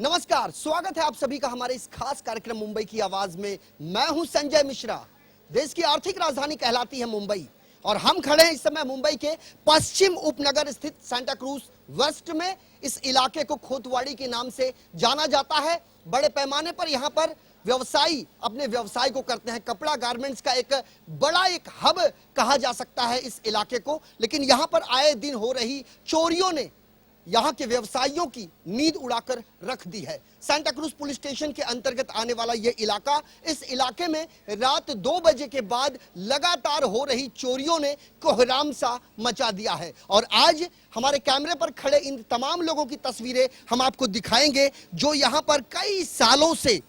नमस्कार, स्वागत है आप सभी का हमारे इस खास कार्यक्रम मुंबई की आवाज में। मैं हूं संजय मिश्रा। देश की आर्थिक राजधानी कहलाती है मुंबई और हम खड़े हैं इस समय मुंबई के पश्चिम उपनगर स्थित सांता क्रूज वेस्ट में। इस इलाके को खोतवाड़ी के नाम से जाना जाता है। बड़े पैमाने पर यहां पर व्यवसायी अपने व्यवसाय को करते हैं। कपड़ा गारमेंट्स का एक बड़ा हब कहा जा सकता है इस इलाके को। लेकिन यहां पर आए दिन हो रही चोरियों ने यहां के व्यवसायियों की नींद उड़ाकर रख दी है। सांता क्रूज पुलिस स्टेशन के अंतर्गत आने वाला यह इलाका, इस इलाके में रात 2 बजे के बाद लगातार हो रही चोरियों ने कोहराम सा मचा दिया है। और आज हमारे कैमरे पर खड़े इन तमाम लोगों की तस्वीरें हम आपको दिखाएंगे जो यहां पर कई सालों से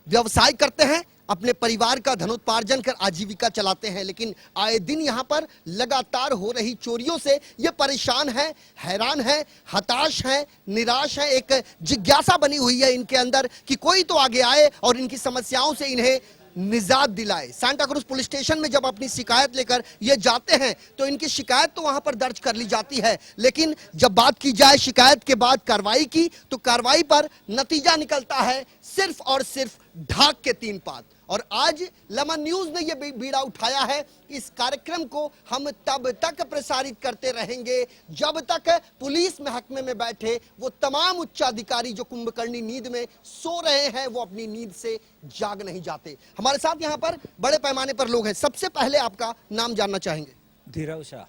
व्यवसाय करते हैं, अपने परिवार का धनोत्पार्जन कर आजीविका चलाते हैं। लेकिन आए दिन यहां पर लगातार हो रही चोरियों से ये परेशान है, हैरान है, हताश है, निराश है। एक जिज्ञासा बनी हुई है इनके अंदर कि कोई तो आगे आए और इनकी समस्याओं से इन्हें निजात दिलाए। सांता क्रूज पुलिस स्टेशन में जब अपनी शिकायत लेकर ये जाते हैं तो इनकी शिकायत तो वहां पर दर्ज कर ली जाती है, लेकिन जब बात की जाए शिकायत के बाद कार्रवाई की तो कार्रवाई पर नतीजा निकलता है सिर्फ और सिर्फ ढाक के 3 पात। और आज लमन न्यूज ने यह बीड़ा उठाया है। इस कार्यक्रम को हम तब तक प्रसारित करते रहेंगे जब तक पुलिस महकमे में बैठे वो तमाम उच्चाधिकारी जो कुंभकर्णी नींद में सो रहे हैं वो अपनी नींद से जाग नहीं जाते। हमारे साथ यहाँ पर बड़े पैमाने पर लोग हैं। सबसे पहले आपका नाम जानना चाहेंगे। धीरव शाह।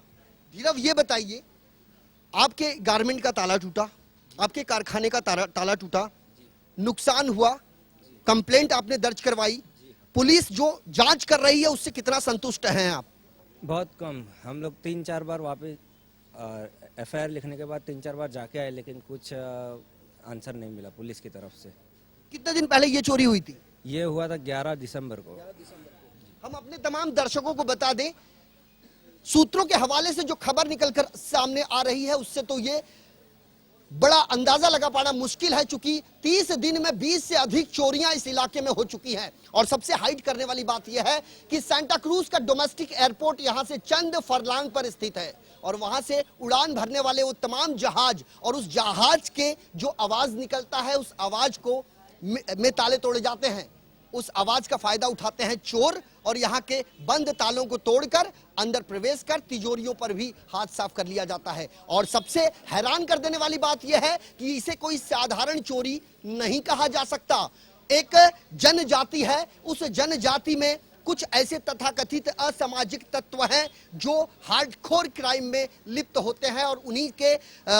धीरव, ये बताइए, आपके गारमेंट का ताला टूटा, आपके कारखाने का ताला टूटा, नुकसान हुआ, कंप्लेंट आपने दर्ज करवाई, पुलिस जो जांच कर रही है उससे कितना संतुष्ट हैं आप? बहुत कम। हम लोग 3-4 बार वापस एफआईआर लिखने के बाद 3-4 बार जाके आए, लेकिन कुछ आंसर नहीं मिला पुलिस की तरफ से। कितने दिन पहले ये चोरी हुई थी? ये हुआ था 11 दिसंबर को। हम अपने तमाम दर्शकों को बता दें, सूत्रों के हवाले से जो खबर निकलकर सामने आ रही है उससे तो ये बड़ा अंदाजा लगा पाना मुश्किल है, चूंकि 30 दिन में 20 से अधिक चोरियां इस इलाके में हो चुकी हैं। और सबसे हाइट करने वाली बात यह है कि सांता क्रूज का डोमेस्टिक एयरपोर्ट यहां से चंद फरलांग पर स्थित है और वहां से उड़ान भरने वाले वो तमाम जहाज और उस जहाज के जो आवाज निकलता है उस आवाज को में ताले तोड़े जाते हैं। उस आवाज का फायदा उठाते हैं चोर और यहाँ के बंद तालों को तोड़कर अंदर प्रवेश कर तिजोरियों पर भी हाथ साफ कर लिया जाता है। और सबसे हैरान कर देने वाली बात यह है कि इसे कोई साधारण चोरी नहीं कहा जा सकता। एक जनजाति है, उस जनजाति में कुछ ऐसे तथाकथित असामाजिक तत्व हैं जो हार्डकोर क्राइम में लिप्त होते हैं और उन्हीं के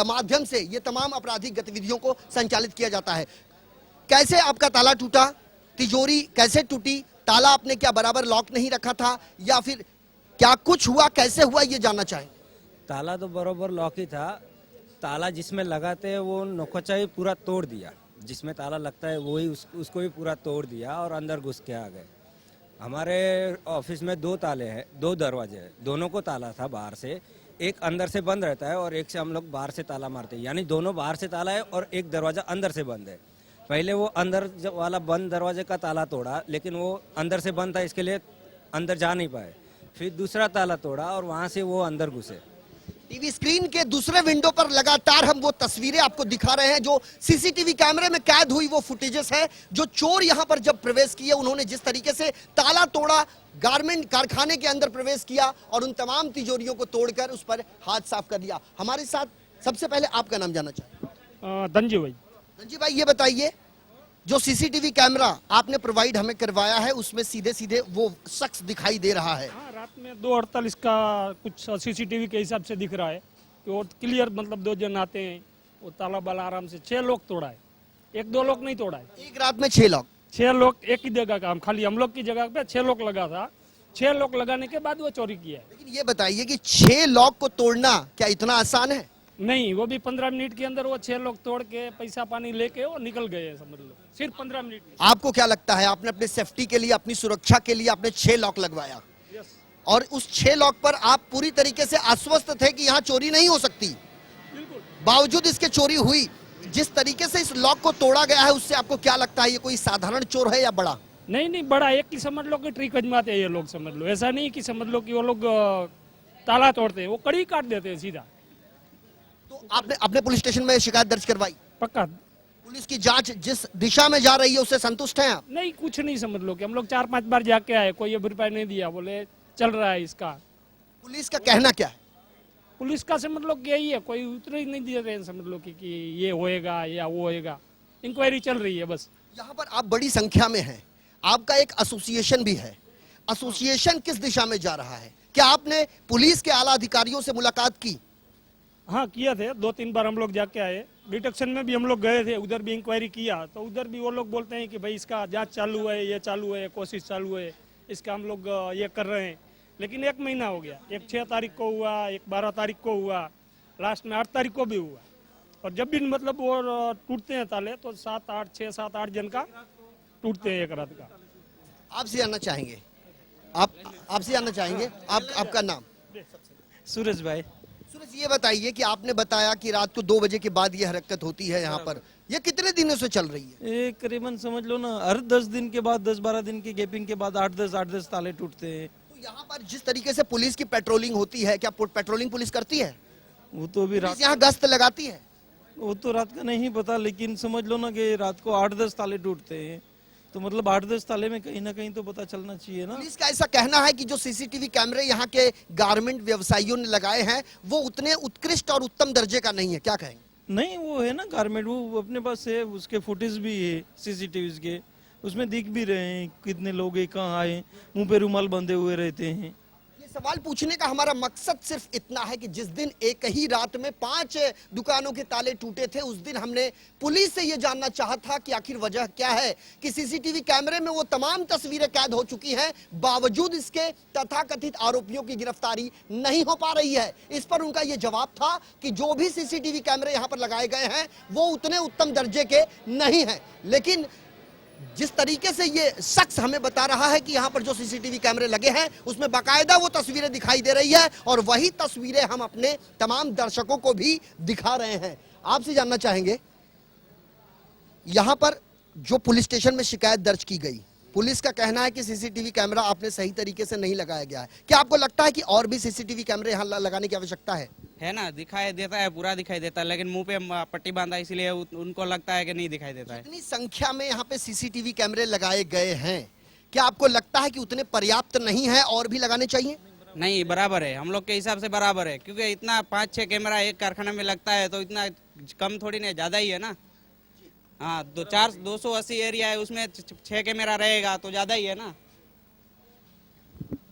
माध्यम से ये तमाम आपराधिक गतिविधियों को संचालित किया जाता है। कैसे आपका ताला टूटा, तिजोरी कैसे टूटी, ताला आपने क्या बराबर लॉक नहीं रखा था या फिर क्या कुछ हुआ, कैसे हुआ, ये जानना चाहेंगे। ताला तो बरोबर लॉक ही था। ताला जिसमें लगाते हैं वो नोकचा ही पूरा तोड़ दिया, जिसमें ताला लगता है वही उसको भी पूरा तोड़ दिया और अंदर घुस के आ गए। हमारे ऑफिस में 2 ताले हैं, 2 दरवाजे हैं, दोनों को ताला था बाहर से। एक अंदर से बंद रहता है और एक से हम लोग बाहर से ताला मारते हैं, यानी दोनों बाहर से ताला है और एक दरवाजा अंदर से बंद है। पहले वो अंदर वाला बंद दरवाजे का ताला तोड़ा, लेकिन वो अंदर से बंद था इसके लिए अंदर जा नहीं पाए। फिर दूसरा ताला तोड़ा और वहां से वो अंदर घुसे। टीवी स्क्रीन के दूसरे विंडो पर लगातार हम वो तस्वीरें आपको दिखा रहे हैं जो सीसीटीवी कैमरे में कैद हुई वो फुटेजेस है। जो चोर यहां पर जब प्रवेश किए उन्होंने जिस तरीके से ताला तोड़ा, गारमेंट कारखाने के अंदर प्रवेश किया और उन तमाम तिजोरियों को तोड़कर उस पर हाथ साफ कर लिया। हमारे साथ सबसे पहले आपका नाम जानना चाहते। धनजी भाई। धनजी भाई, ये बताइए, जो सीसीटीवी कैमरा आपने प्रोवाइड हमें करवाया है उसमें सीधे सीधे वो शख्स दिखाई दे रहा है। हाँ, रात में 2:48 का कुछ सीसीटीवी के हिसाब से दिख रहा है कि वो क्लियर, मतलब 2 जन आते हैं, वो ताला बाला आराम से 6 लोग तोड़ा है, 1-2 लोग नहीं तोड़ा है। एक रात में 6 लोग? 6 लोग एक ही जगह का, खाली हम लोग की जगह पे 6 लोग लगा था। 6 लोग लगाने के बाद वो चोरी किया है। लेकिन ये बताइए कि 6 लोग को तोड़ना क्या इतना आसान है? नहीं, वो भी 15 मिनट के अंदर वो 6 लोग तोड़ के पैसा पानी लेके वो निकल गए, समझ लो, सिर्फ 15 मिनट में। आपको क्या लगता है, आपने अपने सेफ्टी के लिए, अपनी सुरक्षा के लिए आपने 6 लॉक लगवाया और उस 6 लॉक पर आप पूरी तरीके से आश्वस्त थे कि यहाँ चोरी नहीं हो सकती, बिल्कुल। बावजूद इसके चोरी हुई। जिस तरीके से इस लॉक को तोड़ा गया है उससे आपको क्या लगता है, ये कोई साधारण चोर है या बड़ा? नहीं, बड़ा एक ही समझ लो कि ट्रिक अजमाते हैं ये लोग, समझ लो। ऐसा नहीं कि समझ लो कि वो लोग ताला तोड़ते हैं, वो कड़ी काट देते हैं सीधा। तो आपने अपने पुलिस स्टेशन में शिकायत दर्ज करवाई? पक्का पुलिस की जांच जिस दिशा में जा रही है उससे संतुष्ट हैं आप? नहीं, कुछ नहीं समझ लो कि हम लोग 4-5 बार जाके आए, कोई अब रुपया नहीं दिया, बोले चल रहा है इसका। पुलिस का कहना क्या है? पुलिस का समझ लो कि यही है, कोई उत्तर ही नहीं दे रहे हैं समझ लो कि ये होएगा या वो होएगा। इंक्वायरी चल रही है बस। यहाँ पर आप बड़ी संख्या में हैं, आपका एक एसोसिएशन भी है। एसोसिएशन किस दिशा में जा रहा है? क्या आपने पुलिस के आला अधिकारियों से मुलाकात की? हाँ, किया थे, 2-3 बार हम लोग जाके आए। डिटेक्शन में भी हम लोग गए थे, उधर भी इंक्वायरी किया, तो उधर भी वो लोग बोलते हैं कि भाई इसका जांच चालू है, ये चालू है, कोशिश चालू है, इसका हम लोग ये कर रहे हैं। लेकिन 1 महीना हो गया, एक 6 तारीख को हुआ, एक 12 तारीख को हुआ, लास्ट में 8 तारीख को भी हुआ। और जब भी मतलब वो टूटते हैं ताले तो 6-7-8 जन का टूटते हैं एक रात का। आपसे जानना चाहेंगे, आपसे जानना चाहेंगे, आपका नाम? सूरज भाई। सूरज, ये बताइए कि आपने बताया कि रात को 2 बजे के बाद ये हरकत होती है यहाँ पर, ये कितने दिनों से चल रही है? ये करीबन समझ लो ना, हर 10 दिन के बाद, 10-12 दिन की गैपिंग के बाद 8-10 ताले टूटते हैं। तो यहाँ पर जिस तरीके से पुलिस की पेट्रोलिंग होती है, क्या पेट्रोलिंग पुलिस करती है? वो तो अभी पुलिस यहाँ गश्त लगाती है? वो तो रात का नहीं पता, लेकिन समझ लो ना कि रात को 8-10 ताले टूटते हैं, तो मतलब 8-10 ताले में कहीं ना कहीं तो पता चलना चाहिए ना। पुलिस का ऐसा कहना है कि जो सीसीटीवी कैमरे यहाँ के गारमेंट व्यवसायियों ने लगाए हैं वो उतने उत्कृष्ट और उत्तम दर्जे का नहीं है, क्या कहेंगे? नहीं, वो है ना गारमेंट, वो अपने पास है, उसके फुटेज भी है सीसीटीवी के, उसमें दिख भी रहे हैं कितने लोग हैं, कहाँ आए, मुंह पे रुमाल बंधे हुए रहते हैं। ये सवाल पूछने का हमारा मकसद सिर्फ इतना है कि जिस दिन एक ही रात में 5 दुकानों के ताले टूटे थे, उस दिन हमने पुलिस से ये जानना चाहा था कि आखिर वजह क्या है कि सीसीटीवी कैमरे में वो तमाम तस्वीरें कैद हो चुकी हैं, बावजूद इसके तथाकथित आरोपियों की गिरफ्तारी नहीं हो पा रही है। इस पर उनका ये जवाब था कि जो भी सीसीटीवी कैमरे यहाँ पर लगाए गए हैं वो उतने उत्तम दर्जे के नहीं हैं। लेकिन जिस तरीके से ये शख्स हमें बता रहा है कि यहाँ पर जो सीसीटीवी कैमरे लगे हैं उसमें बाकायदा वो तस्वीरें दिखाई दे रही है और वही तस्वीरें हम अपने तमाम दर्शकों को भी दिखा रहे हैं। आपसे जानना चाहेंगे, यहाँ पर जो पुलिस स्टेशन में शिकायत दर्ज की गई, पुलिस का कहना है कि सीसीटीवी कैमरा आपने सही तरीके से नहीं लगाया गया है। क्या आपको लगता है कि और भी सीसीटीवी कैमरे यहाँ लगाने की आवश्यकता है? है ना, दिखाई देता है, पूरा दिखाई देता है, लेकिन मुंह पे पट्टी बांधा इसलिए उनको लगता है कि नहीं दिखाई देता है। इतनी संख्या में यहाँ पे सीसीटीवी कैमरे लगाए गए हैं, क्या आपको लगता है कि उतने पर्याप्त नहीं है और भी लगाने चाहिए? नहीं, बराबर है, हम लोग के हिसाब से बराबर है, क्योंकि इतना 5-6 कैमरा एक कारखाना में लगता है तो इतना कम थोड़ी नहीं, ज्यादा ही है ना। हाँ, 280 एरिया है, उसमें 6 कैमरा रहेगा तो ज्यादा ही है ना।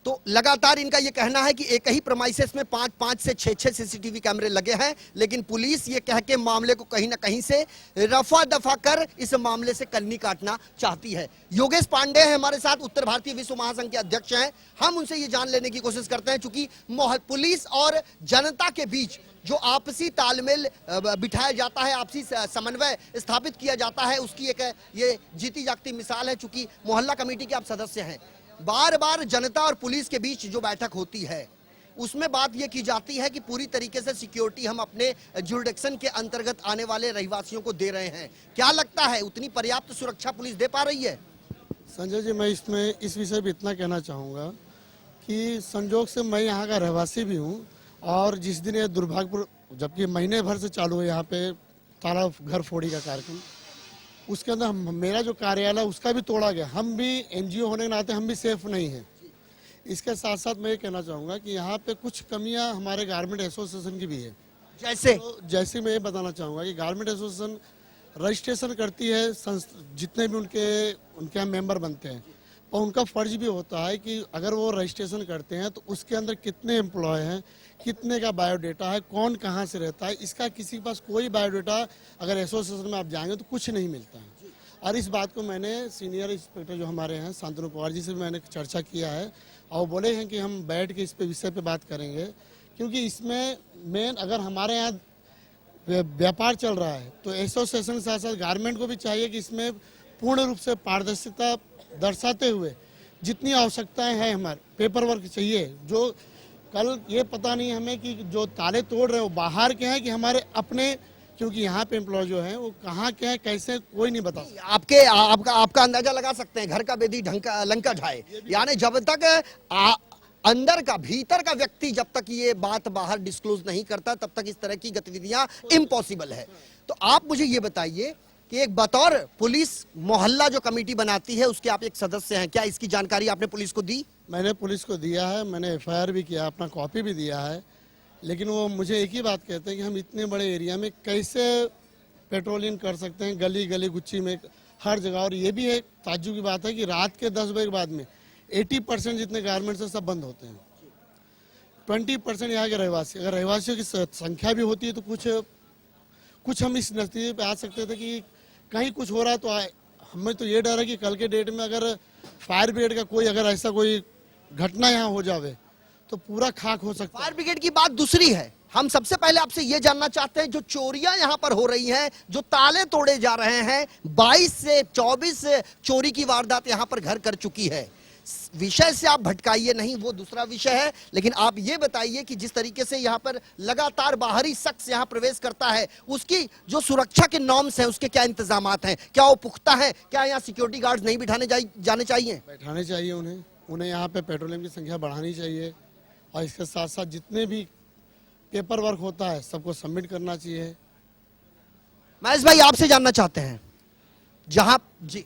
तो लगातार इनका ये कहना है कि एक ही प्रेमाइसेस में 5 से 6 सीसीटीवी कैमरे लगे हैं, लेकिन पुलिस ये कह के मामले को कहीं ना कहीं से रफा दफा कर इस मामले से कन्नी काटना चाहती है। योगेश पांडे हैं हमारे साथ, उत्तर भारतीय विश्व महासंघ के अध्यक्ष हैं। हम उनसे ये जान लेने की कोशिश करते हैं, चूंकि पुलिस और जनता के बीच जो आपसी तालमेल बिठाया जाता है, आपसी समन्वय स्थापित किया जाता है, उसकी एक ये जीती जागती मिसाल है। चूंकि मोहल्ला कमेटी के आप सदस्य हैं, बार बार जनता और पुलिस के बीच जो बैठक होती है उसमें बात यह की जाती है कि पूरी तरीके से सिक्योरिटी हम अपने जुरिडिक्शन के अंतर्गत आने वाले रहवासियों को दे रहे हैं। क्या लगता है उतनी पर्याप्त सुरक्षा पुलिस दे पा रही है? संजय जी, मैं इसमें इस विषय पर इतना कहना चाहूँगा कि संजोग से मैं यहाँ का रहवासी भी हूँ और जिस दिन ये दुर्भाग्यपूर्ण, जबकि महीने भर से चालू है यहाँ पे ताला घर फोड़ी का कार्यक्रम, उसके अंदर मेरा जो कार्यालय उसका भी तोड़ा गया। हम भी एनजीओ होने के नाते हम भी सेफ नहीं हैं। इसके साथ साथ मैं ये कहना चाहूँगा कि यहाँ पे कुछ कमियाँ हमारे गारमेंट एसोसिएशन की भी है। जैसे मैं ये बताना चाहूँगा कि गारमेंट एसोसिएशन रजिस्ट्रेशन करती है, जितने भी उनके यहाँ मेंबर बनते हैं, और उनका फर्ज भी होता है कि अगर वो रजिस्ट्रेशन करते हैं तो उसके अंदर कितने एम्प्लॉय हैं, कितने का बायोडेटा है, कौन कहाँ से रहता है, इसका किसी के पास कोई बायोडेटा अगर एसोसिएशन में आप जाएंगे तो कुछ नहीं मिलता है। और इस बात को मैंने सीनियर इंस्पेक्टर जो हमारे हैं शांतनु पवार जी से मैंने चर्चा किया है और बोले हैं कि हम बैठ के इस पे विषय पे बात करेंगे, क्योंकि इसमें मेन अगर हमारे यहाँ व्यापार चल रहा है तो एसोसिएशन के साथ साथ गारमेंट को भी चाहिए कि इसमें पूर्ण रूप से पारदर्शिता दर्शाते हुए जितनी आवश्यकताएं हैं, हमारे पेपर वर्क चाहिए। जो कल ये पता नहीं हमें कि जो ताले तोड़ रहे हैं वो बाहर के हैं कि हमारे अपने, क्योंकि यहाँ पे एम्प्लॉय जो हैं वो कहाँ के हैं, कैसे, कोई नहीं बता। आपका अंदाजा लगा सकते हैं, घर का बेदी लंका ढाए, यानी जब तक अंदर का भीतर का व्यक्ति जब तक ये बात बाहर डिस्क्लोज नहीं करता तब तक इस तरह की गतिविधियां इम्पॉसिबल है। तो आप मुझे ये बताइए कि एक बतौर पुलिस मोहल्ला जो कमेटी बनाती है उसके आप एक सदस्य हैं, क्या इसकी जानकारी आपने पुलिस को दी? मैंने पुलिस को दिया है, मैंने एफआईआर भी किया, अपना कॉपी भी दिया है, लेकिन वो मुझे एक ही बात कहते हैं कि हम इतने बड़े एरिया में कैसे पेट्रोलिंग कर सकते हैं, गली गली गुच्ची में हर जगह। और ये भी एक ताज्जुब की बात है कि रात के 10 बजे के बाद में 80% जितने गारमेंट्स हैं सब बंद होते हैं। 20% यहाँ के रहवासी, अगर रहवासियों की संख्या भी होती है तो कुछ हम इस नतीजे पे आ सकते थे कि कहीं कुछ हो रहा है तो हमें तो ये डर है कि कल के डेट में अगर फायर ब्रिगेड का कोई अगर ऐसा कोई घटना यहाँ हो जावे तो पूरा खाक हो सकता है। फायर ब्रिगेड की बात दूसरी है। हम सबसे पहले आपसे यह जानना चाहते हैं, जो चोरियां यहां पर हो रही हैं, जो ताले तोड़े जा रहे हैं, 22 से 24 चोरी की वारदात यहां पर घर कर चुकी है। विषय से आप भटकाइए नहीं, वो दूसरा विषय है, लेकिन आप ये बताइए कि जिस तरीके से यहाँ पर लगातार बाहरी शख्स यहाँ प्रवेश करता है, उसकी जो सुरक्षा के नॉर्म्स हैं, उसके क्या इंतजामात हैं, क्या वो पुख्ता है? क्या यहाँ सिक्योरिटी गार्ड्स नहीं बिठाने जाने चाहिए? बैठाने चाहिए उन्हें यहाँ पे पेट्रोलिंग की संख्या बढ़ानी चाहिए, और इसके साथ साथ जितने भी पेपर वर्क होता है सबको सबमिट करना चाहिए। महेश भाई आपसे जानना चाहते हैं, जहां जी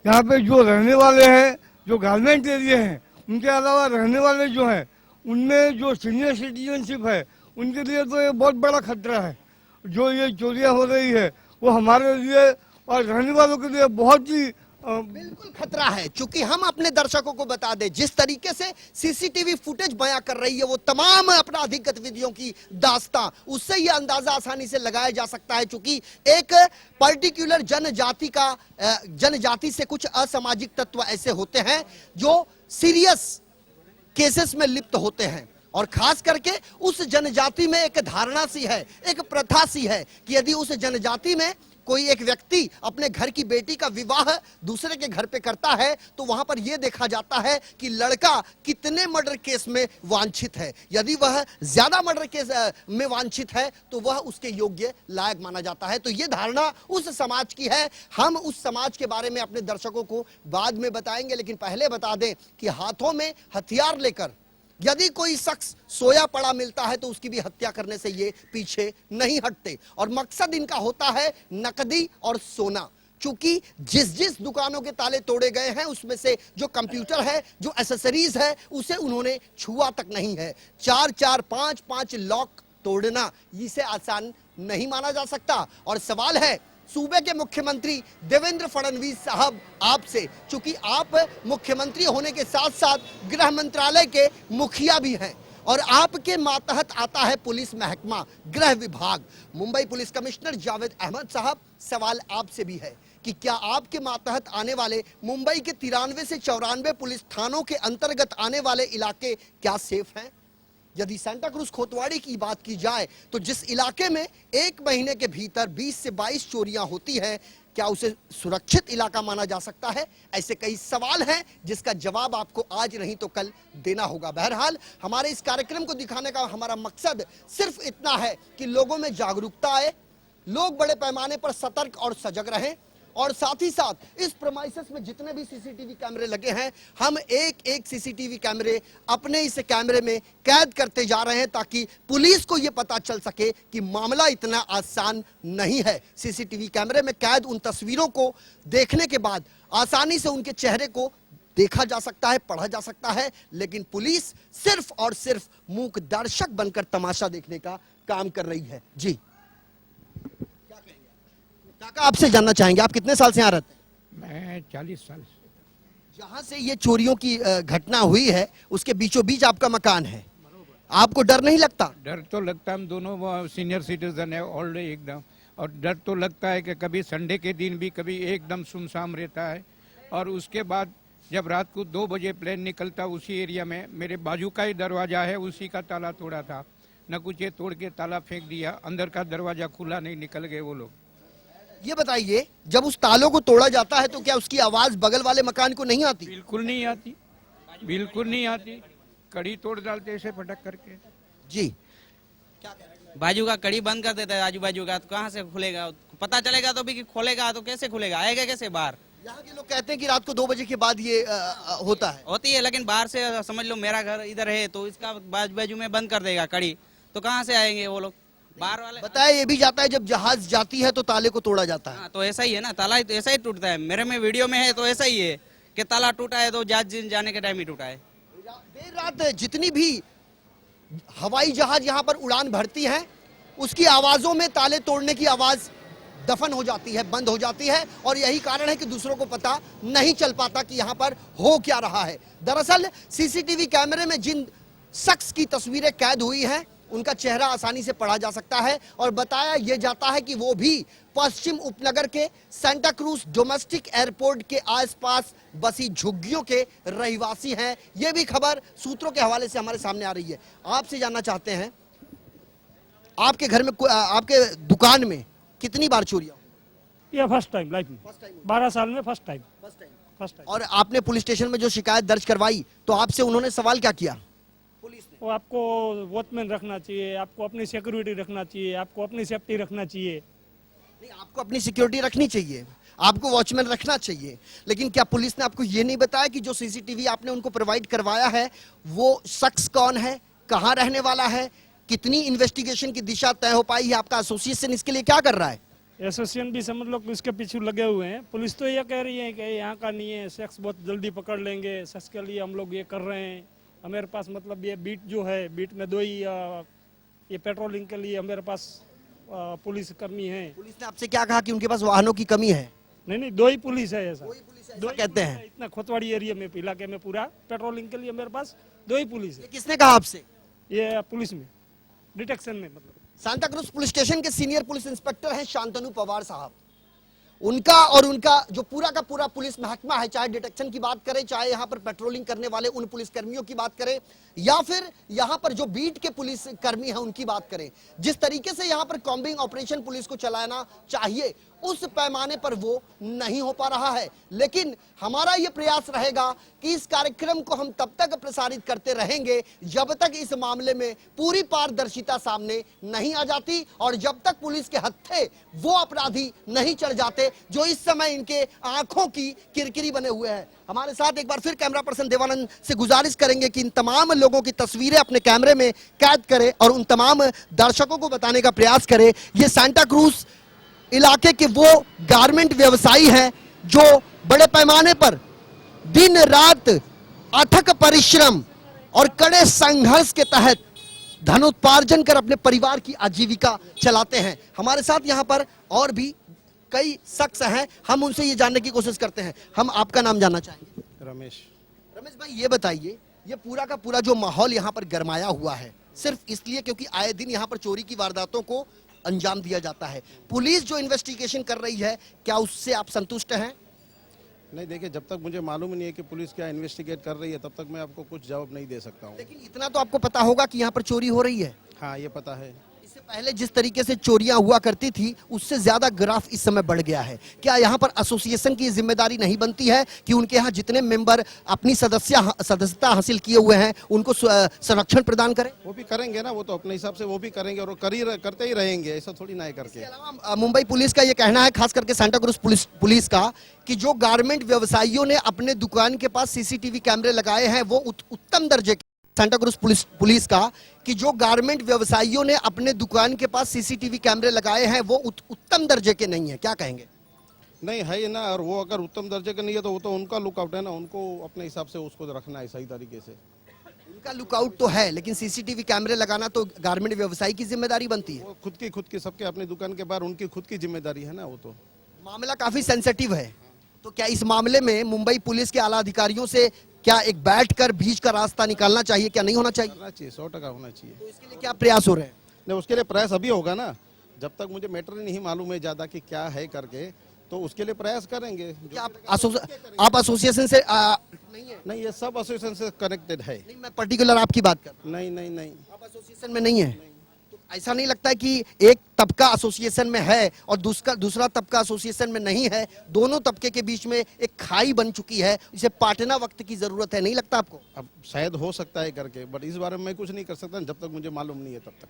यहाँ पे जो रहने वाले हैं, जो गारमेंट एरिया हैं, उनके अलावा रहने वाले जो हैं, उनमें जो सीनियर सिटीजनशिप है उनके लिए तो ये बहुत बड़ा खतरा है। जो ये चोरियां हो रही है वो हमारे लिए और रहने वालों के लिए बहुत ही बिल्कुल खतरा है। चूंकि हम अपने दर्शकों को बता दें, जिस तरीके से सीसीटीवी फुटेज बयां कर रही है वो तमाम आपराधिक गतिविधियों की दास्तां, उससे ये अंदाजा आसानी से लगाया जा सकता है। चूंकि एक पर्टिकुलर जनजाति से कुछ असामाजिक तत्व ऐसे होते हैं जो सीरियस केसेस में लिप्त होते हैं, और खास करके उस जनजाति में एक धारणा सी है, एक प्रथा सी है कि यदि उस जनजाति में कोई एक व्यक्ति अपने घर की बेटी का विवाह दूसरे के घर पे करता है तो वहां पर यह देखा जाता है कि लड़का कितने मर्डर केस में वांछित है। यदि वह ज्यादा मर्डर केस में वांछित है तो वह उसके योग्य लायक माना जाता है। तो यह धारणा उस समाज की है। हम उस समाज के बारे में अपने दर्शकों को बाद में बताएंगे, लेकिन पहले बता दें कि हाथों में हथियार लेकर यदि कोई शख्स सोया पड़ा मिलता है तो उसकी भी हत्या करने से ये पीछे नहीं हटते, और मकसद इनका होता है नकदी और सोना। चूंकि जिस दुकानों के ताले तोड़े गए हैं उसमें से जो कंप्यूटर है, जो एसेसरीज है, उसे उन्होंने छुआ तक नहीं है। 4-4, 5-5 लॉक तोड़ना इसे आसान नहीं माना जा सकता। और सवाल है सूबे के मुख्यमंत्री देवेंद्र फडणवीस साहब आपसे, चूंकि आप मुख्यमंत्री होने के साथ साथ गृह मंत्रालय के मुखिया भी हैं और आपके मातहत आता है पुलिस महकमा, गृह विभाग। मुंबई पुलिस कमिश्नर जावेद अहमद साहब, सवाल आपसे भी है कि क्या आपके मातहत आने वाले मुंबई के 93 से 94 पुलिस थानों के अंतर्गत आने वाले इलाके क्या सेफ हैं? यदि सेंटा क्रूज कोतवाली की बात की जाए तो जिस इलाके में एक महीने के भीतर 20 से 22 चोरियां होती हैं, क्या उसे सुरक्षित इलाका माना जा सकता है? ऐसे कई सवाल हैं जिसका जवाब आपको आज नहीं तो कल देना होगा। बहरहाल हमारे इस कार्यक्रम को दिखाने का हमारा मकसद सिर्फ इतना है कि लोगों में जागरूकता आए, लोग बड़े पैमाने पर सतर्क और सजग रहें, और साथ ही साथ इस प्रेमाइसेस में जितने भी सीसीटीवी कैमरे लगे हैं, हम एक सीसीटीवी कैमरे अपने इस कैमरे में कैद करते जा रहे हैं ताकि पुलिस को यह पता चल सके कि मामला इतना आसान नहीं है। सीसीटीवी कैमरे में कैद उन तस्वीरों को देखने के बाद आसानी से उनके चेहरे को देखा जा सकता है, पढ़ा जा सकता है, लेकिन पुलिस सिर्फ और सिर्फ मूक दर्शक बनकर तमाशा देखने का काम कर रही है। जी काका, आपसे जानना चाहेंगे, आप कितने साल से यहाँ रहते हैं? मैं 40 साल से। जहाँ से ये चोरियों की घटना हुई है उसके बीचों बीच आपका मकान है, आपको डर नहीं लगता? डर तो लगता, हम दोनों सीनियर सिटीजन है ऑलरेडी एकदम, और डर तो लगता है कि कभी संडे के दिन भी कभी एकदम सुनसान रहता है। और उसके बाद जब रात को 2 बजे प्लेन निकलता, उसी एरिया में मेरे बाजू का ही दरवाजा है, उसी का ताला तोड़ा था, न कुछ तोड़ के ताला फेंक दिया, अंदर का दरवाजा खुला नहीं, निकल गए वो लोग। ये बताइए, जब उस तालों को तोड़ा जाता है तो क्या उसकी आवाज बगल वाले मकान को नहीं आती? बिल्कुल नहीं आती, बिल्कुल नहीं आती, कड़ी तोड़ डालते ऐसे फटक करके। जी बाजू का कड़ी बंद कर देता है, आजू बाजू का, तो कहाँ से खुलेगा? पता चलेगा तो भी कि खोलेगा तो कैसे खुलेगा, आएगा कैसे बाहर? यहाँ के लोग कहते हैं कि रात को 2 बजे के बाद ये होता है। होती है, लेकिन बाहर से समझ लो मेरा घर इधर है तो इसका बाजू में बंद कर देगा कड़ी, तो कहाँ से आएंगे वो लोग? बाहर वाले बताया ये भी जाता है जब जहाज जाती है तो ताले को तोड़ा जाता है। हाँ तो ऐसा ही है ना, ताला तो ऐसा ही टूटता है। मेरे में वीडियो में है तो ऐसा ही है कि ताला टूटा है तो जहाज जाने के टाइम ही टूटा है। देर रात जितनी भी हवाई जहाज यहाँ पर उड़ान भरती हैं उसकी आवाजों में ताले तोड़ने की आवाज दफन हो जाती है, बंद हो जाती है, और यही कारण है कि दूसरों को पता नहीं चल पाता कि यहाँ पर हो क्या रहा है। दरअसल सीसीटीवी कैमरे में जिन शख्स की तस्वीरें कैद हुई हैं उनका चेहरा आसानी से पढ़ा जा सकता है, और बताया यह जाता है कि वो भी पश्चिम उपनगर के सेंटा क्रूज डोमेस्टिक एयरपोर्ट के आसपास बसी झुग्गियों के रहवासी हैं। यह भी खबर सूत्रों के हवाले से हमारे सामने आ रही है। आपसे जानना चाहते हैं, आपके घर में आपके दुकान में कितनी बार चोरियां हुई? ये फर्स्ट टाइम लाइफ में, 12 साल में फर्स्ट टाइम। और आपने पुलिस स्टेशन में जो शिकायत दर्ज करवाई तो आपसे उन्होंने सवाल क्या किया? वो आपको वॉचमैन रखना चाहिए, आपको अपनी सिक्योरिटी रखना चाहिए, आपको अपनी सेफ्टी रखना चाहिए। नहीं, आपको अपनी सिक्योरिटी रखनी चाहिए, आपको वॉचमैन रखना चाहिए, लेकिन क्या पुलिस ने आपको ये नहीं बताया कि जो सीसीटीवी आपने उनको प्रोवाइड करवाया है वो शख्स कौन है, कहाँ रहने वाला है, कितनी इन्वेस्टिगेशन की दिशा तय हो पाई है? आपका एसोसिएशन इसके लिए क्या कर रहा है? एसोसिएशन भी समझ लो कि इसके पीछे लगे हुए हैं। पुलिस तो ये कह रही है कि यहाँ का नहीं है, शख्स बहुत जल्दी पकड़ लेंगे, शख्स के लिए हम लोग ये कर रहे हैं। हमारे पास मतलब ये बीट जो है, बीट में 2 ही ये पेट्रोलिंग के लिए हमारे पास पुलिस कर्मी है। पुलिस ने आपसे क्या कहा कि उनके पास वाहनों की कमी है? नहीं 2 ही पुलिस है ऐसा। दो कहते हैं इतना खोतवाड़ी एरिया में इलाके में पूरा पेट्रोलिंग के लिए मेरे पास 2 ही पुलिस है। ये किसने कहा आपसे? ये पुलिस में डिटेक्शन में मतलब सांता क्रूज पुलिस स्टेशन के सीनियर पुलिस इंस्पेक्टर हैं शांतनु पवार साहब। उनका और उनका जो पूरा का पूरा पुलिस महकमा है, चाहे डिटेक्शन की बात करें, चाहे यहाँ पर पेट्रोलिंग करने वाले उन पुलिस कर्मियों की बात करें, या फिर यहाँ पर जो बीट के पुलिस कर्मी हैं उनकी बात करें, जिस तरीके से यहाँ पर कॉम्बिंग ऑपरेशन पुलिस को चलाना चाहिए उस पैमाने पर वो नहीं हो पा रहा है। लेकिन हमारा ये प्रयास रहेगा कि इस कार्यक्रम को हम तब तक प्रसारित करते रहेंगे जब तक इस मामले में पूरी पारदर्शिता सामने नहीं आ जाती और जब तक पुलिस के हत्थे वो अपराधी नहीं चढ़ जाते जो इस समय इनके आंखों की किरकिरी बने हुए हैं। हमारे साथ एक बार फिर कैमरा पर्सन देवानंद से गुजारिश करेंगे कि इन तमाम लोगों की तस्वीरें अपने कैमरे में कैद करें और उन तमाम दर्शकों को बताने का प्रयास करें। ये सांता क्रूज इलाके के वो गारमेंट व्यवसायी हैं जो बड़े पैमाने पर दिन रात अथक परिश्रम और कड़े संघर्ष के तहत धनोत्पार्जन कर अपने परिवार की आजीविका चलाते हैं। हमारे साथ यहाँ पर और भी कई शख्स हैं, हम उनसे ये जानने की कोशिश करते हैं। हम आपका नाम जानना चाहेंगे। रमेश भाई ये बताइए, ये पूरा का पूरा जो माहौल यहाँ पर गरमाया हुआ है सिर्फ इसलिए क्योंकि आए दिन यहाँ पर चोरी की वारदातों को अंजाम दिया जाता है, पुलिस जो इन्वेस्टिगेशन कर रही है क्या उससे आप संतुष्ट हैं? नहीं, देखिए, जब तक मुझे मालूम नहीं है कि पुलिस क्या इन्वेस्टिगेट कर रही है तब तक मैं आपको कुछ जवाब नहीं दे सकता हूँ। लेकिन इतना तो आपको पता होगा कि यहाँ पर चोरी हो रही है। हाँ, ये पता है। इससे पहले जिस तरीके से चोरियां हुआ करती थी उससे ज्यादा ग्राफ इस समय बढ़ गया है। क्या यहाँ पर एसोसिएशन की जिम्मेदारी नहीं बनती है कि उनके यहाँ जितने मेंबर अपनी सदस्यता हासिल किए हुए हैं उनको संरक्षण प्रदान करें? वो भी करेंगे ना, वो तो अपने हिसाब से वो भी करेंगे और वो करते ही रहेंगे, ऐसा थोड़ी ना है करके। इसके अलावा मुंबई पुलिस का ये कहना है, खास करके सांता क्रूज पुलिस का, कि जो गारमेंट व्यवसायियों ने अपने दुकान के पास सीसीटीवी कैमरे लगाए हैं वो उत्तम दर्जे के। सांता क्रूज पुलिस का कि जो गारमेंट व्यवसायियों ने अपने दुकान के पास सीसीटीवी कैमरे लगाए हैं वो उत्तम दर्जे के नहीं है, क्या कहेंगे? नहीं है ना, और वो अगर उत्तम दर्जे का नहीं है तो वो तो उनका लुकआउट है ना, उनको अपने हिसाब से उसको रखना है सही तरीके से। उनका लुकआउट तो है लेकिन सीसीटीवी कैमरे लगाना तो गारमेंट व्यवसायी की जिम्मेदारी बनती है। वो खुद की सबके अपनी दुकान के बाहर उनकी खुद की जिम्मेदारी है ना। वो तो मामला काफी सेंसिटिव है, तो क्या इस मामले में मुंबई पुलिस के आला अधिकारियों से क्या एक बैठकर बीच का रास्ता निकालना चाहिए, क्या नहीं होना चाहिए? करना चाहिए, 100% होना चाहिए। तो इसके लिए क्या प्रयास हो रहे हैं? नहीं, उसके लिए प्रयास अभी होगा ना, जब तक मुझे मैटर नहीं मालूम है ज्यादा कि क्या है करके, तो उसके लिए प्रयास करेंगे। क्या आप एसोसिएशन से नहीं, ये सब एसोसिएशन से कनेक्टेड है। नहीं, मैं पर्टिकुलर आपकी बात कर रहा नहीं, हूं। आप एसोसिएशन में नहीं है, तो ऐसा नहीं लगता है कि एक तबका एसोसिएशन में है और दूसरा तबका एसोसिएशन में नहीं है, दोनों तबके के बीच में एक खाई बन चुकी है, इसे पाटना वक्त की जरूरत है, नहीं लगता आपको? अब शायद हो सकता है करके, बट इस बारे में मैं कुछ नहीं कर सकता जब तक मुझे मालूम नहीं है तब तक।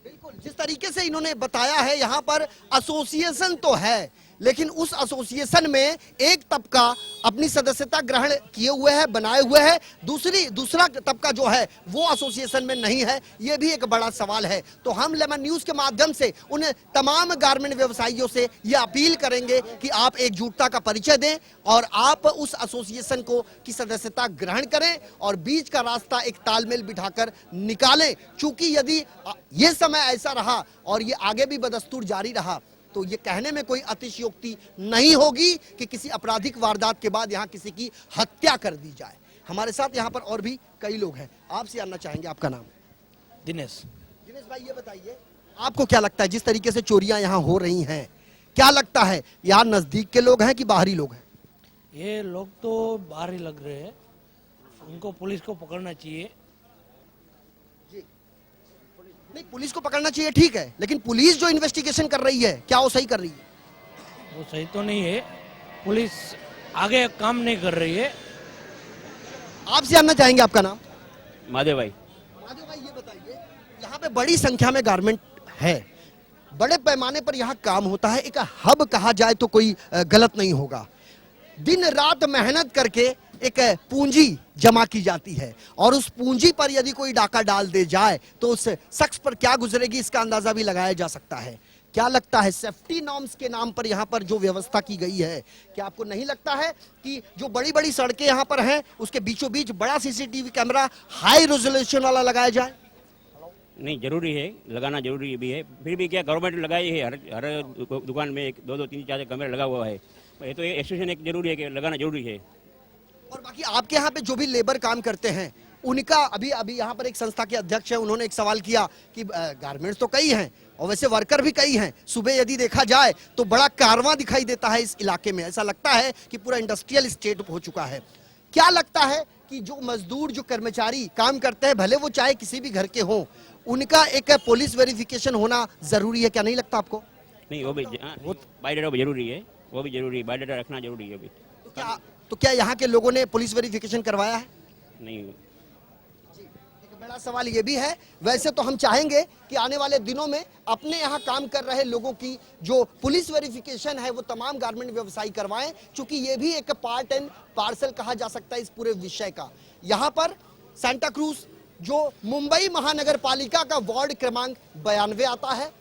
बिल्कुल, जिस तरीके से इन्होंने बताया है यहाँ पर एसोसिएशन तो है लेकिन उस एसोसिएशन में एक तबका अपनी सदस्यता ग्रहण किए हुए है, बनाए हुए है, दूसरा तबका जो है वो एसोसिएशन में नहीं है, ये भी एक बड़ा सवाल है। तो हम लेमन न्यूज के माध्यम से उन तमाम गारमेंट व्यवसायियों से ये अपील करेंगे कि आप एकजुटता का परिचय दें और आप उस एसोसिएशन को की सदस्यता ग्रहण करें और बीच का रास्ता एक तालमेल बिठाकर निकालें। चूंकि यदि ये समय ऐसा रहा और ये आगे भी बदस्तूर जारी रहा तो ये कहने में कोई अतिशयोक्ति नहीं होगी कि किसी आपराधिक वारदात के बाद यहाँ किसी की हत्या कर दी जाए। हमारे साथ यहाँ पर और भी कई लोग हैं, आपसे जानना चाहेंगे आपका नाम? दिनेश। दिनेश भाई ये बताइए, आपको क्या लगता है जिस तरीके से चोरियां यहाँ हो रही हैं, क्या लगता है यहाँ नजदीक के लोग हैं कि बाहरी लोग हैं? ये लोग तो बाहर ही लग रहे हैं, उनको पुलिस को पकड़ना चाहिए। नहीं, पुलिस को पकड़ना चाहिए ठीक है, लेकिन पुलिस जो इन्वेस्टिगेशन कर रही है क्या वो सही कर रही है? वो सही तो नहीं है, पुलिस आगे काम नहीं कर रही है। आपसे जानना चाहेंगे आपका नाम? महादेव भाई। महादेव भाई ये बताइए, यहाँ पे बड़ी संख्या में गारमेंट है, बड़े पैमाने पर यहाँ काम होता है, एक हब कहा जाए तो कोई गलत नहीं होगा। दिन रात मेहनत करके एक पूंजी जमा की जाती है और उस पूंजी पर यदि कोई डाका डाल दे जाए तो उस शख्स पर क्या गुजरेगी इसका अंदाजा भी लगाया जा सकता है। क्या लगता है सेफ्टी नॉर्म्स के नाम पर यहाँ पर जो व्यवस्था की गई है, क्या आपको नहीं लगता है कि जो बड़ी बड़ी सड़कें यहाँ पर हैं उसके बीचों बीच बड़ा सीसीटीवी कैमरा हाई रेजोल्यूशन वाला लगाया जाए? नहीं, जरूरी है, लगाना जरूरी भी है। फिर भी क्या गवर्नमेंट लगाई है, हर दुकान में 1 2 3 4 कैमरा लगा हुआ है, ये तो एसोसिएशन एक जरूरी है कि लगाना जरूरी है। और बाकी आपके यहाँ पे जो भी लेबर काम करते हैं उनका अभी यहाँ पर एक संस्था के अध्यक्ष है, उन्होंने एक सवाल किया कि गारमेंट्स तो कई हैं और वैसे वर्कर भी कई हैं, सुबह यदि देखा जाए तो बड़ा कारवां दिखाई देता है इस इलाके में, ऐसा लगता है कि पूरा इंडस्ट्रियल स्टेट हो चुका है। क्या लगता है कि जो मजदूर जो कर्मचारी काम करते हैं भले वो चाहे किसी भी घर के हों, उनका एक पुलिस वेरिफिकेशन होना जरूरी है, क्या नहीं लगता आपको? नहीं, वो भी बायोडाटा भी जरूरी है, वो भी जरूरी है, बायोडाटा रखना जरूरी है अभी। तो क्या यहाँ के लोगों ने पुलिस वेरिफिकेशन करवाया है? नहीं। एक बड़ा सवाल ये भी है। वैसे तो हम चाहेंगे कि आने वाले दिनों में अपने यहाँ काम कर रहे लोगों की जो पुलिस वेरिफिकेशन है वो तमाम गारमेंट व्यवसायी करवाएं, क्योंकि ये भी एक पार्ट एंड पार्सल कहा जा सकता है इस पूरे विषय का। यहाँ पर सांता क्रूज जो मुंबई महानगर पालिका का वार्ड क्रमांक 92 आता है,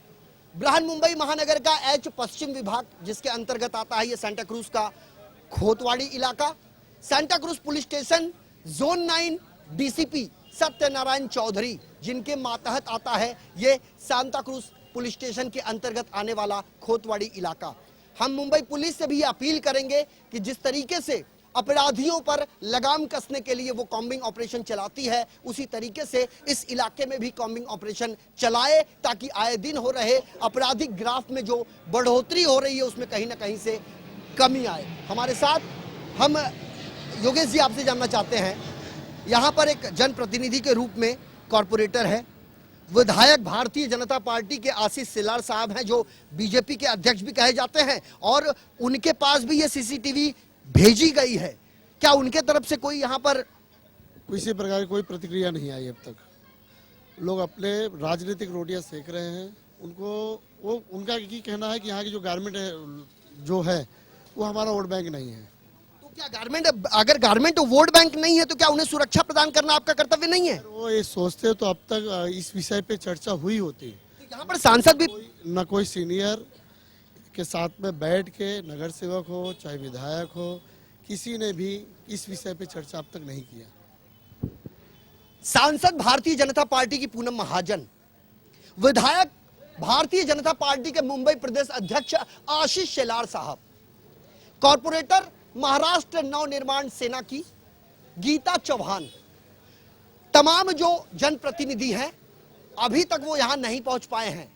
बृहन मुंबई महानगर का एच पश्चिम विभाग जिसके अंतर्गत आता है ये सांता क्रूज का खोतवाड़ी इलाका, Santa Cruz police station zone 9 DCP Satyanarayan Chaudhary जिनके मातहत आता है ये सांता क्रूज पुलिस स्टेशन के अंतर्गत आने वाला खोतवाड़ी इलाका। हम मुंबई पुलिस से भी अपील करेंगे कि जिस तरीके से अपराधियों पर लगाम कसने के लिए वो कॉम्बिंग ऑपरेशन चलाती है, उसी तरीके से इस इलाके में भी कॉम्बिंग ऑपरेशन चलाए ताकि आए दिन हो रहे आपराधिक ग्राफ में जो बढ़ोतरी हो रही है उसमें कहीं ना कहीं से कमी आए। हमारे साथ हम योगेश जी आपसे जानना चाहते हैं, यहाँ पर एक जनप्रतिनिधि के रूप में कॉर्पोरेटर है, विधायक भारतीय जनता पार्टी के आशीष सिलार साहब हैं जो बीजेपी के अध्यक्ष भी कहे जाते हैं और उनके पास भी ये सीसीटीवी भेजी गई है, क्या उनके तरफ से कोई यहाँ पर किसी प्रकार की कोई प्रतिक्रिया नहीं आई अब तक? लोग अपने राजनीतिक रोटियां सेक रहे हैं, उनका ये कहना है कि यहाँ की जो गारमेंट है जो है वो हमारा वोट बैंक नहीं है। तो क्या अगर गारमेंट वोट बैंक नहीं है तो क्या उन्हें सुरक्षा प्रदान करना आपका कर्तव्य नहीं है? वो ये सोचते तो अब तक इस विषय पे चर्चा हुई होती। तो यहाँ पर सांसद भी न कोई सीनियर के साथ में बैठ के, नगर सेवक हो चाहे विधायक हो, किसी ने भी इस विषय पे चर्चा अब तक नहीं किया। सांसद भारतीय जनता पार्टी की पूनम महाजन, विधायक भारतीय जनता पार्टी के मुंबई प्रदेश अध्यक्ष आशीष शेलार साहब, कॉर्पोरेटर महाराष्ट्र नवनिर्माण सेना की गीता चौहान, तमाम जो जनप्रतिनिधि हैं अभी तक वो यहां नहीं पहुंच पाए हैं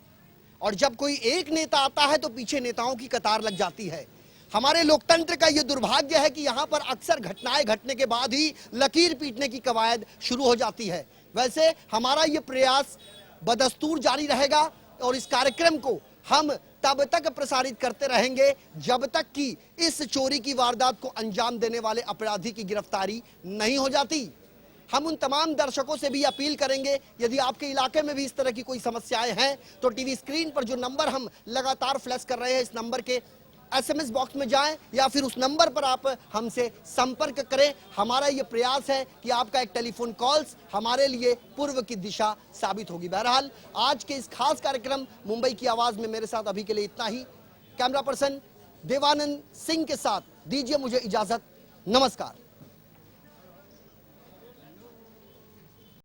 और जब कोई एक नेता आता है तो पीछे नेताओं की कतार लग जाती है। हमारे लोकतंत्र का ये दुर्भाग्य है कि यहाँ पर अक्सर घटनाएं घटने के बाद ही लकीर पीटने की कवायद शुरू हो जाती है। वैसे हमारा ये प्रयास बदस्तूर जारी रहेगा और इस कार्यक्रम को हम तब तक प्रसारित करते रहेंगे जब तक कि इस चोरी की वारदात को अंजाम देने वाले अपराधी की गिरफ्तारी नहीं हो जाती। हम उन तमाम दर्शकों से भी अपील करेंगे, यदि आपके इलाके में भी इस तरह की कोई समस्याएं हैं तो टीवी स्क्रीन पर जो नंबर हम लगातार फ्लैश कर रहे हैं इस नंबर के एसएमएस बॉक्स में जाएं या फिर उस नंबर पर आप हमसे संपर्क करें। हमारा ये प्रयास है कि आपका एक टेलीफोन कॉल्स हमारे लिए पूर्व की दिशा साबित होगी। बहरहाल आज के इस खास कार्यक्रम मुंबई की आवाज में मेरे साथ अभी के लिए इतना ही। कैमरा पर्सन देवानंद सिंह के साथ दीजिए मुझे इजाजत। नमस्कार।